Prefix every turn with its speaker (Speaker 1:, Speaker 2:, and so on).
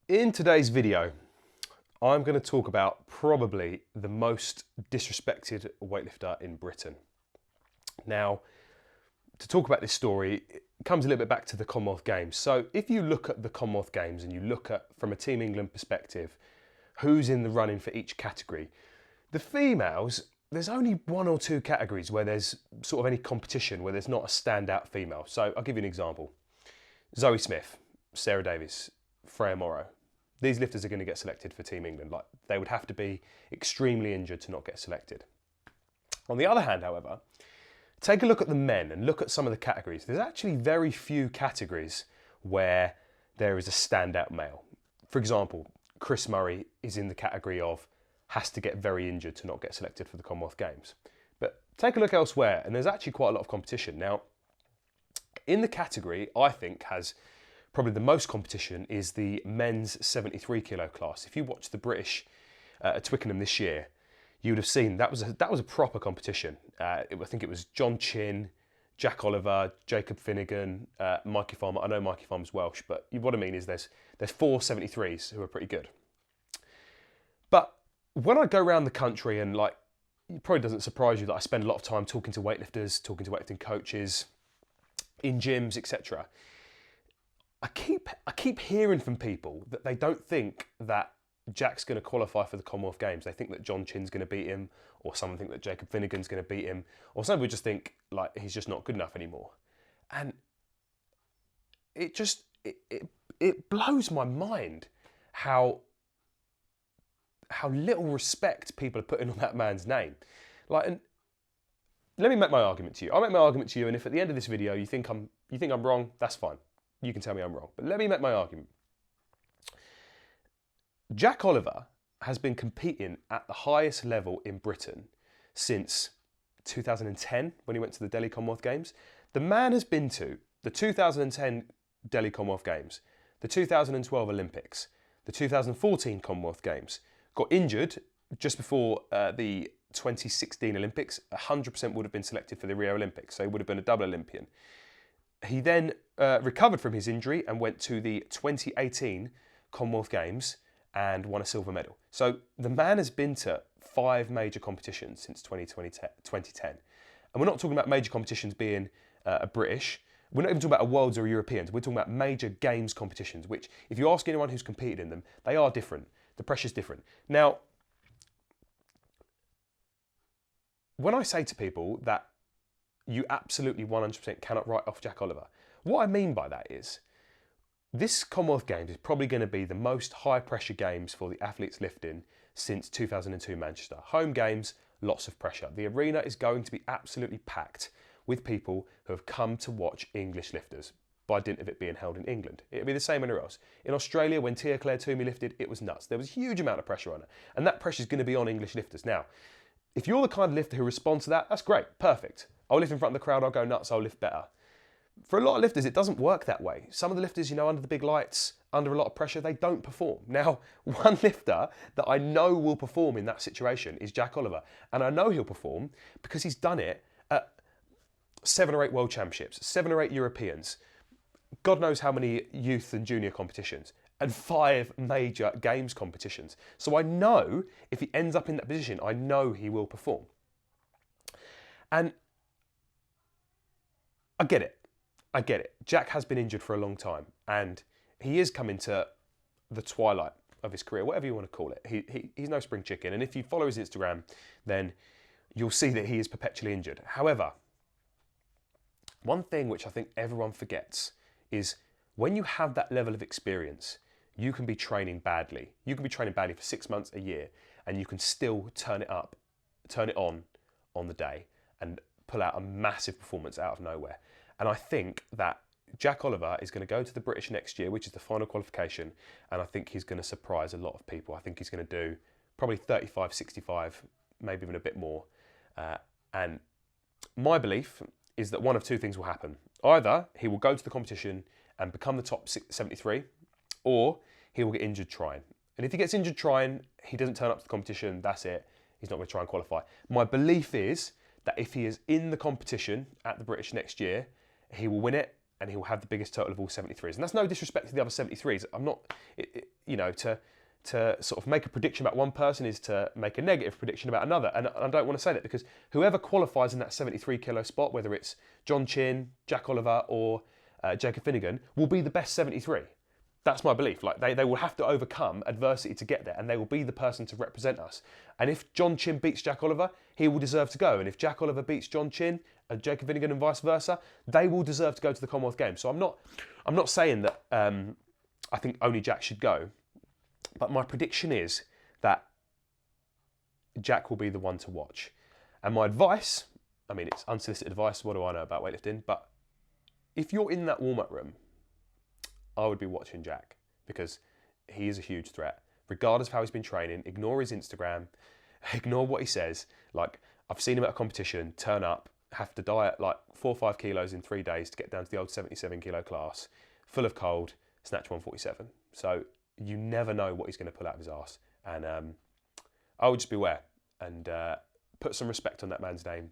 Speaker 1: In today's video, I'm going to talk about probably the most disrespected weightlifter in Britain. Now, to talk about this story, it comes a little bit back to the Commonwealth Games. So if you look at the Commonwealth Games and you look at, from a Team England perspective, who's in the running for each category, the females, there's only one or two categories where there's sort of any competition, where there's not a standout female. So I'll give you an example. Zoe Smith, Sarah Davies, Freya Morrow. These lifters are going to get selected for Team England. Like, they would have to be extremely injured to not get selected. On the other hand, however, take a look at the men and look at some of the categories. There's actually very few categories where there is a standout male. For example, Chris Murray is in the category of has to get very injured to not get selected for the Commonwealth Games. But take a look elsewhere, and there's actually quite a lot of competition. Now, in the category, I think has probably the most competition is the men's 73 kilo class. If you watch the British at Twickenham this year, you would have seen that was a proper competition. I think it was John Chin, Jack Oliver, Jacob Finnegan, Mikey Farmer. I know Mikey Farmer's Welsh, but what I mean is there's 4 73s who are pretty good. But when I go around the country, and like, it probably doesn't surprise you that I spend a lot of time talking to weightlifters, talking to weightlifting coaches, in gyms, etc. I keep hearing from people that they don't think that Jack's going to qualify for the Commonwealth Games. They think that John Chin's going to beat him, or some think that Jacob Finnegan's going to beat him, or some people just think like he's just not good enough anymore. And it just it blows my mind how little respect people are putting on that man's name. Like, and let me make my argument to you. I'll make my argument to you, and if at the end of this video you think I'm wrong, that's fine. You can tell me I'm wrong. But let me make my argument. Jack Oliver has been competing at the highest level in Britain since 2010, when he went to the Delhi Commonwealth Games. The man has been to the 2010 Delhi Commonwealth Games, the 2012 Olympics, the 2014 Commonwealth Games, got injured just before the 2016 Olympics. 100% would have been selected for the Rio Olympics, so he would have been a double Olympian. He then recovered from his injury and went to the 2018 Commonwealth Games and won a silver medal. So the man has been to 5 major competitions since 2010. And we're not talking about major competitions being a British. We're not even talking about a Worlds or Europeans. We're talking about major games competitions, which, if you ask anyone who's competed in them, they are different. The pressure's different. Now, when I say to people that you absolutely 100% cannot write off Jack Oliver, what I mean by that is this Commonwealth Games is probably going to be the most high pressure games for the athletes lifting since 2002 Manchester. Home games, lots of pressure. The arena is going to be absolutely packed with people who have come to watch English lifters by dint of it being held in England. It'll be the same anywhere else. In Australia, when Tia Claire Toomey lifted, it was nuts. There was a huge amount of pressure on her, and that pressure is going to be on English lifters. Now, if you're the kind of lifter who responds to that, that's great, perfect. I'll lift in front of the crowd, I'll go nuts, I'll lift better. For a lot of lifters, it doesn't work that way. Some of the lifters, under the big lights, under a lot of pressure, they don't perform. Now, one lifter that I know will perform in that situation is Jack Oliver. And I know he'll perform because he's done it at 7 or 8 World Championships, 7 or 8 Europeans, God knows how many youth and junior competitions, and 5 major games competitions. So I know if he ends up in that position, I know he will perform. And I get it. Jack has been injured for a long time, and he is coming to the twilight of his career, whatever you want to call it. He's no spring chicken, and if you follow his Instagram, then you'll see that he is perpetually injured. However, one thing which I think everyone forgets is when you have that level of experience, you can be training badly. You can be training badly for 6 months, a year, and you can still turn it on the day, and pull out a massive performance out of nowhere. And I think that Jack Oliver is going to go to the British next year, which is the final qualification, and I think he's going to surprise a lot of people. I think he's going to do probably 35, 65, maybe even a bit more. And my belief is that one of two things will happen. Either he will go to the competition and become the top 73, or he will get injured trying. And if he gets injured trying, he doesn't turn up to the competition, that's it. He's not going to try and qualify. My belief is that if he is in the competition at the British next year, he will win it and he will have the biggest total of all 73s. And that's no disrespect to the other 73s. I'm not, you know, to sort of make a prediction about one person is to make a negative prediction about another. And I don't want to say that, because whoever qualifies in that 73 kilo spot, whether it's John Chin, Jack Oliver or Jacob Finnegan, will be the best 73. That's my belief. Like they will have to overcome adversity to get there, and they will be the person to represent us. And if John Chin beats Jack Oliver, he will deserve to go. And if Jack Oliver beats John Chin and Jacob Finnegan and vice versa, they will deserve to go to the Commonwealth Games. So I'm not saying that I think only Jack should go, but my prediction is that Jack will be the one to watch. And my advice, I mean, it's unsolicited advice. What do I know about weightlifting? But if you're in that warm-up room, I would be watching Jack, because he is a huge threat. Regardless of how he's been training, ignore his Instagram, ignore what he says. Like, I've seen him at a competition, turn up, have to diet like 4 or 5 kilos in 3 days to get down to the old 77 kilo class, full of cold, snatch 147. So you never know what he's going to pull out of his arse. And I would just beware and put some respect on that man's name.